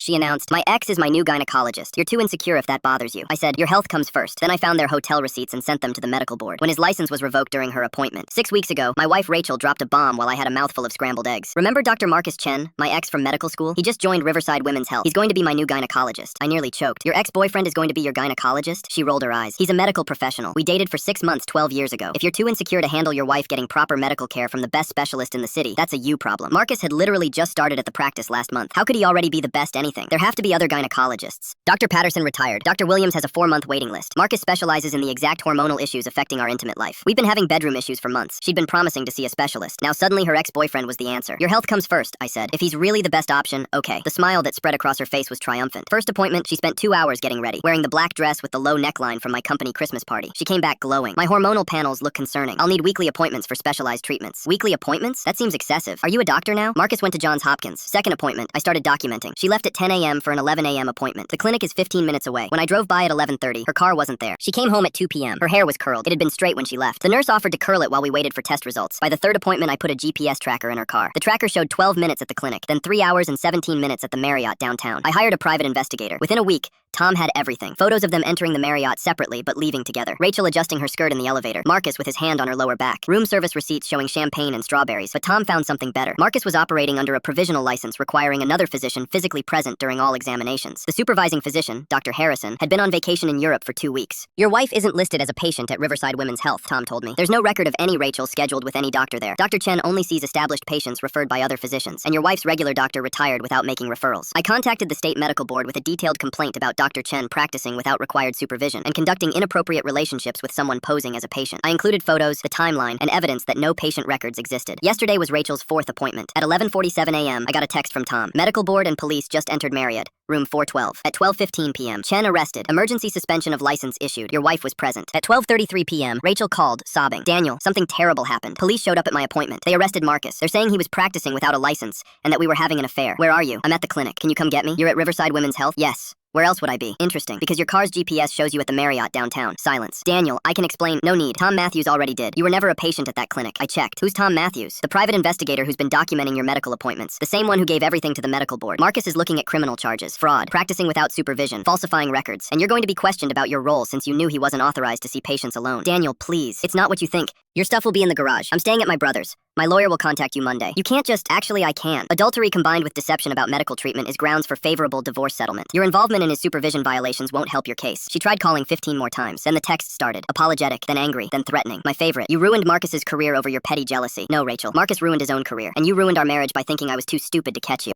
she announced, "My ex is my new gynecologist. You're too insecure if that bothers you." I said, "Your health comes first." Then I found their hotel receipts and sent them to the medical board when his license was revoked during her appointment. 6 weeks ago, my wife Rachel dropped a bomb while I had a mouthful of scrambled eggs. Remember Dr. Marcus Chen, my ex from medical school? He just joined Riverside Women's Health. He's going to be my new gynecologist. I nearly choked. "Your ex-boyfriend is going to be your gynecologist?" She rolled her eyes. "He's a medical professional. We dated for 6 months 12 years ago. If you're too insecure to handle your wife getting proper medical care from the best specialist in the city, that's a you problem." Marcus had literally just started at the practice last month. How could he already be the best anything? There have to be other gynecologists. Dr. Patterson retired. Dr. Williams has a 4-month waiting list. Marcus specializes in the exact hormonal issues affecting our intimate life. We've been having bedroom issues for months. She'd been promising to see a specialist. Now suddenly her ex-boyfriend was the answer. "Your health comes first," I said. "If he's really the best option, okay." The smile that spread across her face was triumphant. First appointment, she spent 2 hours getting ready, wearing the black dress with the low neckline from my company Christmas party. She came back glowing. "My hormonal panels look concerning. I'll need weekly appointments for specialized treatments." Weekly appointments? That seems excessive. "Are you a doctor now?" Marcus went to Johns Hopkins. Second appointment, I started documenting. She left at 10 a.m. for an 11 a.m. appointment. The clinic is 15 minutes away. When I drove by at 11:30, her car wasn't there. She came home at 2 p.m. Her hair was curled. It had been straight when she left. The nurse offered to curl it while we waited for test results. By the third appointment, I put a GPS tracker in her car. The tracker showed 12 minutes at the clinic, then 3 hours and 17 minutes at the Marriott downtown. I hired a private investigator. Within a week, Tom had everything. Photos of them entering the Marriott separately, but leaving together. Rachel adjusting her skirt in the elevator. Marcus with his hand on her lower back. Room service receipts showing champagne and strawberries, but Tom found something better. Marcus was operating under a provisional license requiring another physician physically present during all examinations. The supervising physician, Dr. Harrison, had been on vacation in Europe for 2 weeks. "Your wife isn't listed as a patient at Riverside Women's Health," Tom told me. "There's no record of any Rachel scheduled with any doctor there. Dr. Chen only sees established patients referred by other physicians, and your wife's regular doctor retired without making referrals." I contacted the state medical board with a detailed complaint about Dr. Chen practicing without required supervision and conducting inappropriate relationships with someone posing as a patient. I included photos, the timeline, and evidence that no patient records existed. Yesterday was Rachel's 4th appointment. At 11:47 a.m., I got a text from Tom. "Medical board and police just entered Marriott. Room 412. At 12:15 p.m., Chen arrested. Emergency suspension of license issued. Your wife was present." At 12:33 p.m., Rachel called, sobbing. "Daniel, something terrible happened. Police showed up at my appointment. They arrested Marcus. They're saying he was practicing without a license and that we were having an affair." "Where are you?" "I'm at the clinic. Can you come get me?" "You're at Riverside Women's Health?" "Yes. Where else would I be?" "Interesting, because your car's GPS shows you at the Marriott downtown." Silence. "Daniel, I can explain." "No need. Tom Matthews already did. You were never a patient at that clinic." I checked. "Who's Tom Matthews?" "The private investigator who's been documenting your medical appointments. The same one who gave everything to the medical board." "Marcus is looking at criminal charges, fraud, practicing without supervision, falsifying records, and you're going to be questioned about your role since you knew he wasn't authorized to see patients alone." "Daniel, please. It's not what you think. Your stuff will be in the garage. I'm staying at my brother's. My lawyer will contact you Monday." "You can't just—" "Actually, I can. Adultery combined with deception about medical treatment is grounds for favorable divorce settlement. Your involvement in his supervision violations won't help your case." She tried calling 15 more times. Then the text started. Apologetic, then angry, then threatening. My favorite. "You ruined Marcus's career over your petty jealousy." "No, Rachel. Marcus ruined his own career. And you ruined our marriage by thinking I was too stupid to catch you."